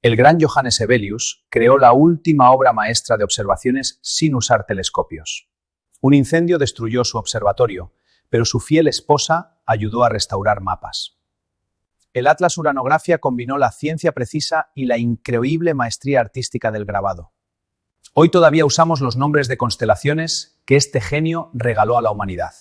El gran Johannes Hevelius creó la última obra maestra de observaciones sin usar telescopios. Un incendio destruyó su observatorio, pero su fiel esposa ayudó a restaurar mapas. El Atlas Uranografia combinó la ciencia precisa y la increíble maestría artística del grabado. Hoy todavía usamos los nombres de constelaciones que este genio regaló a la humanidad.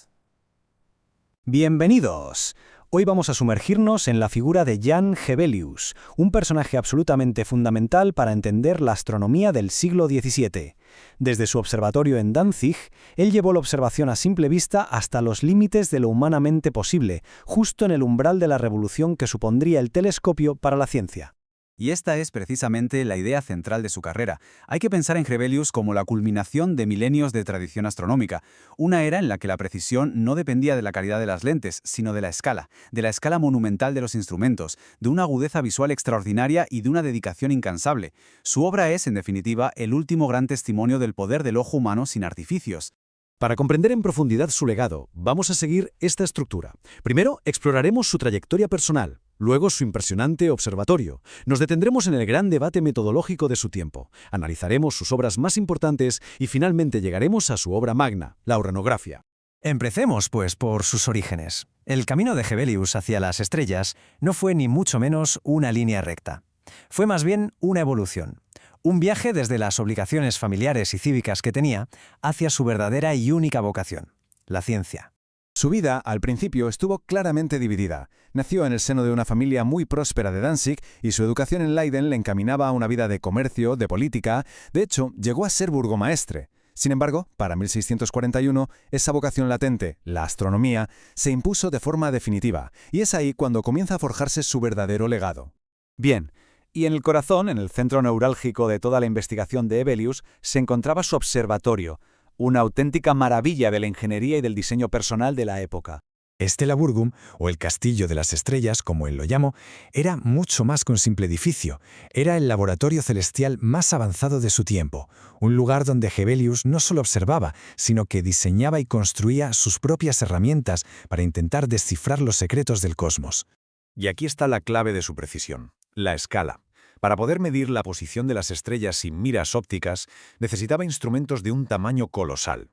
Bienvenidos. Hoy vamos a sumergirnos en la figura de Jan Hevelius, un personaje absolutamente fundamental para entender la astronomía del siglo XVII. Desde su observatorio en Danzig, él llevó la observación a simple vista hasta los límites de lo humanamente posible, justo en el umbral de la revolución que supondría el telescopio para la ciencia. Y esta es precisamente la idea central de su carrera. Hay que pensar en Hevelius como la culminación de milenios de tradición astronómica, una era en la que la precisión no dependía de la calidad de las lentes, sino de la escala monumental de los instrumentos, de una agudeza visual extraordinaria y de una dedicación incansable. Su obra es, en definitiva, el último gran testimonio del poder del ojo humano sin artificios. Para comprender en profundidad su legado, vamos a seguir esta estructura. Primero, exploraremos su trayectoria personal. Luego, su impresionante observatorio. Nos detendremos en el gran debate metodológico de su tiempo. Analizaremos sus obras más importantes y finalmente llegaremos a su obra magna, la uranografia. Empecemos, pues, por sus orígenes. El camino de Hevelius hacia las estrellas no fue ni mucho menos una línea recta. Fue más bien una evolución. Un viaje desde las obligaciones familiares y cívicas que tenía hacia su verdadera y única vocación, la ciencia. Su vida, al principio, estuvo claramente dividida. Nació en el seno de una familia muy próspera de Danzig y su educación en Leiden le encaminaba a una vida de comercio, de política. De hecho, llegó a ser burgomaestre. Sin embargo, para 1641, esa vocación latente, la astronomía, se impuso de forma definitiva, y es ahí cuando comienza a forjarse su verdadero legado. Bien, y en el corazón, en el centro neurálgico de toda la investigación de Hevelius, se encontraba su observatorio, una auténtica maravilla de la ingeniería y del diseño personal de la época. Stella Burgum, o el Castillo de las Estrellas, como él lo llamó, era mucho más que un simple edificio. Era el laboratorio celestial más avanzado de su tiempo, un lugar donde Hevelius no solo observaba, sino que diseñaba y construía sus propias herramientas para intentar descifrar los secretos del cosmos. Y aquí está la clave de su precisión, la escala. Para poder medir la posición de las estrellas sin miras ópticas, necesitaba instrumentos de un tamaño colosal.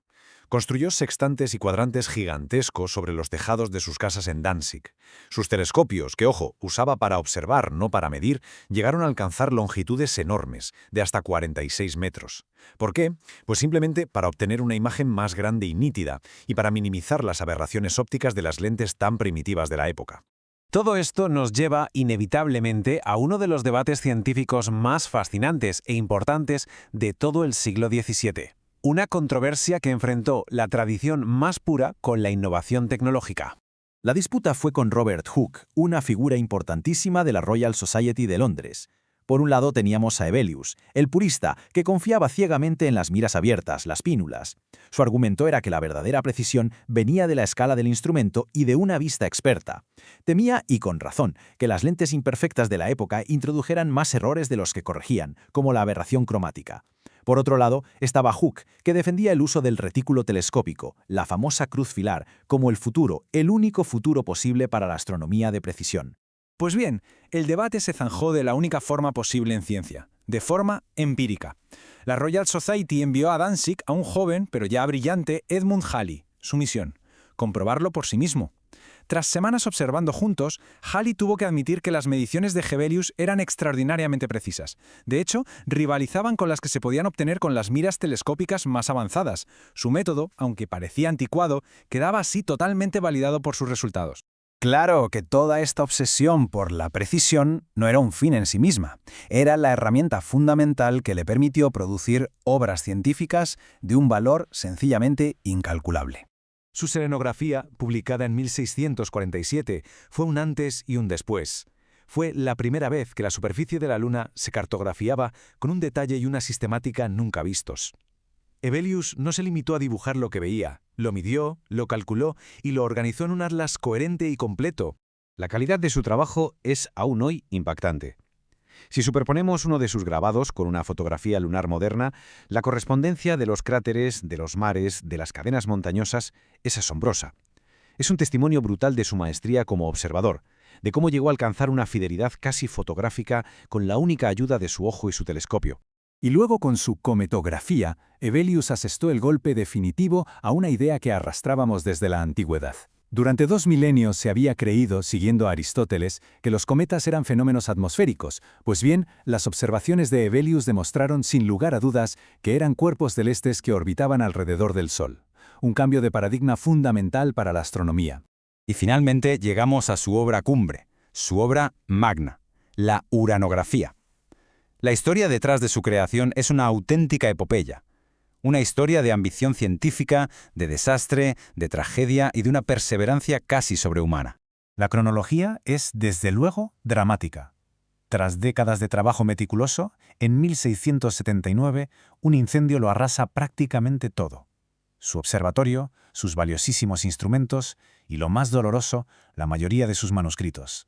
Construyó sextantes y cuadrantes gigantescos sobre los tejados de sus casas en Danzig. Sus telescopios, que, ojo, usaba para observar, no para medir, llegaron a alcanzar longitudes enormes, de hasta 46 metros. ¿Por qué? Pues simplemente para obtener una imagen más grande y nítida, y para minimizar las aberraciones ópticas de las lentes tan primitivas de la época. Todo esto nos lleva inevitablemente a uno de los debates científicos más fascinantes e importantes de todo el siglo XVII. Una controversia que enfrentó la tradición más pura con la innovación tecnológica. La disputa fue con Robert Hooke, una figura importantísima de la Royal Society de Londres. Por un lado teníamos a Hevelius, el purista, que confiaba ciegamente en las miras abiertas, las pínulas. Su argumento era que la verdadera precisión venía de la escala del instrumento y de una vista experta. Temía, y con razón, que las lentes imperfectas de la época introdujeran más errores de los que corregían, como la aberración cromática. Por otro lado, estaba Hooke, que defendía el uso del retículo telescópico, la famosa cruz filar, como el futuro, el único futuro posible para la astronomía de precisión. Pues bien, el debate se zanjó de la única forma posible en ciencia, de forma empírica. La Royal Society envió a Danzig a un joven, pero ya brillante, Edmund Halley. Su misión: comprobarlo por sí mismo. Tras semanas observando juntos, Halley tuvo que admitir que las mediciones de Hevelius eran extraordinariamente precisas. De hecho, rivalizaban con las que se podían obtener con las miras telescópicas más avanzadas. Su método, aunque parecía anticuado, quedaba así totalmente validado por sus resultados. Claro que toda esta obsesión por la precisión no era un fin en sí misma. Era la herramienta fundamental que le permitió producir obras científicas de un valor sencillamente incalculable. Su selenografía, publicada en 1647, fue un antes y un después. Fue la primera vez que la superficie de la Luna se cartografiaba con un detalle y una sistemática nunca vistos. Hevelius no se limitó a dibujar lo que veía, lo midió, lo calculó y lo organizó en un atlas coherente y completo. La calidad de su trabajo es aún hoy impactante. Si superponemos uno de sus grabados con una fotografía lunar moderna, la correspondencia de los cráteres, de los mares, de las cadenas montañosas es asombrosa. Es un testimonio brutal de su maestría como observador, de cómo llegó a alcanzar una fidelidad casi fotográfica con la única ayuda de su ojo y su telescopio. Y luego con su cometografía, Hevelius asestó el golpe definitivo a una idea que arrastrábamos desde la antigüedad. Durante 2 milenios se había creído, siguiendo a Aristóteles, que los cometas eran fenómenos atmosféricos, pues bien, las observaciones de Hevelius demostraron sin lugar a dudas que eran cuerpos celestes que orbitaban alrededor del Sol. Un cambio de paradigma fundamental para la astronomía. Y finalmente llegamos a su obra cumbre, su obra magna, la uranografía. La historia detrás de su creación es una auténtica epopeya. Una historia de ambición científica, de desastre, de tragedia y de una perseverancia casi sobrehumana. La cronología es, desde luego, dramática. Tras décadas de trabajo meticuloso, en 1679, un incendio lo arrasa prácticamente todo. Su observatorio, sus valiosísimos instrumentos y, lo más doloroso, la mayoría de sus manuscritos.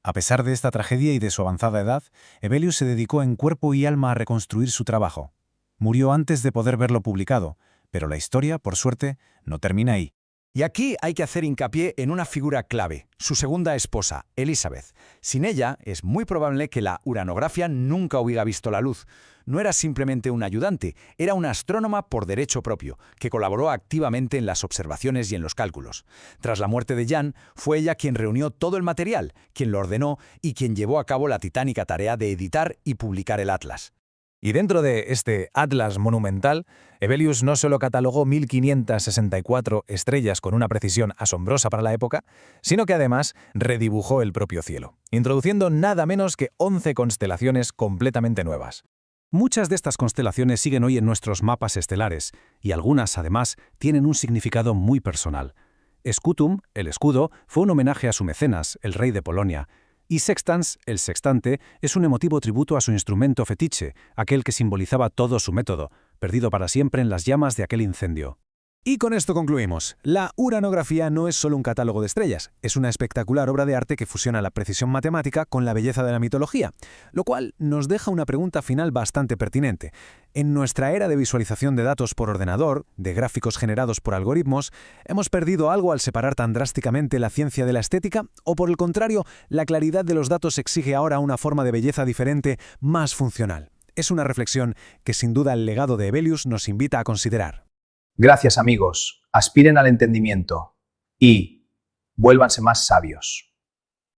A pesar de esta tragedia y de su avanzada edad, Hevelius se dedicó en cuerpo y alma a reconstruir su trabajo. Murió antes de poder verlo publicado, pero la historia, por suerte, no termina ahí. Y aquí hay que hacer hincapié en una figura clave, su segunda esposa, Elizabeth. Sin ella, es muy probable que la uranografía nunca hubiera visto la luz. No era simplemente una ayudante, era una astrónoma por derecho propio, que colaboró activamente en las observaciones y en los cálculos. Tras la muerte de Jan, fue ella quien reunió todo el material, quien lo ordenó y quien llevó a cabo la titánica tarea de editar y publicar el Atlas. Y dentro de este Atlas monumental, Hevelius no solo catalogó 1564 estrellas con una precisión asombrosa para la época, sino que además redibujó el propio cielo, introduciendo nada menos que 11 constelaciones completamente nuevas. Muchas de estas constelaciones siguen hoy en nuestros mapas estelares, y algunas, además, tienen un significado muy personal. Scutum, el escudo, fue un homenaje a su mecenas, el rey de Polonia, y Sextans, el sextante, es un emotivo tributo a su instrumento fetiche, aquel que simbolizaba todo su método, perdido para siempre en las llamas de aquel incendio. Y con esto concluimos. La uranografía no es solo un catálogo de estrellas, es una espectacular obra de arte que fusiona la precisión matemática con la belleza de la mitología, lo cual nos deja una pregunta final bastante pertinente. En nuestra era de visualización de datos por ordenador, de gráficos generados por algoritmos, ¿hemos perdido algo al separar tan drásticamente la ciencia de la estética? ¿O por el contrario, la claridad de los datos exige ahora una forma de belleza diferente, más funcional? Es una reflexión que sin duda el legado de Hevelius nos invita a considerar. Gracias, amigos. Aspiren al entendimiento y vuélvanse más sabios.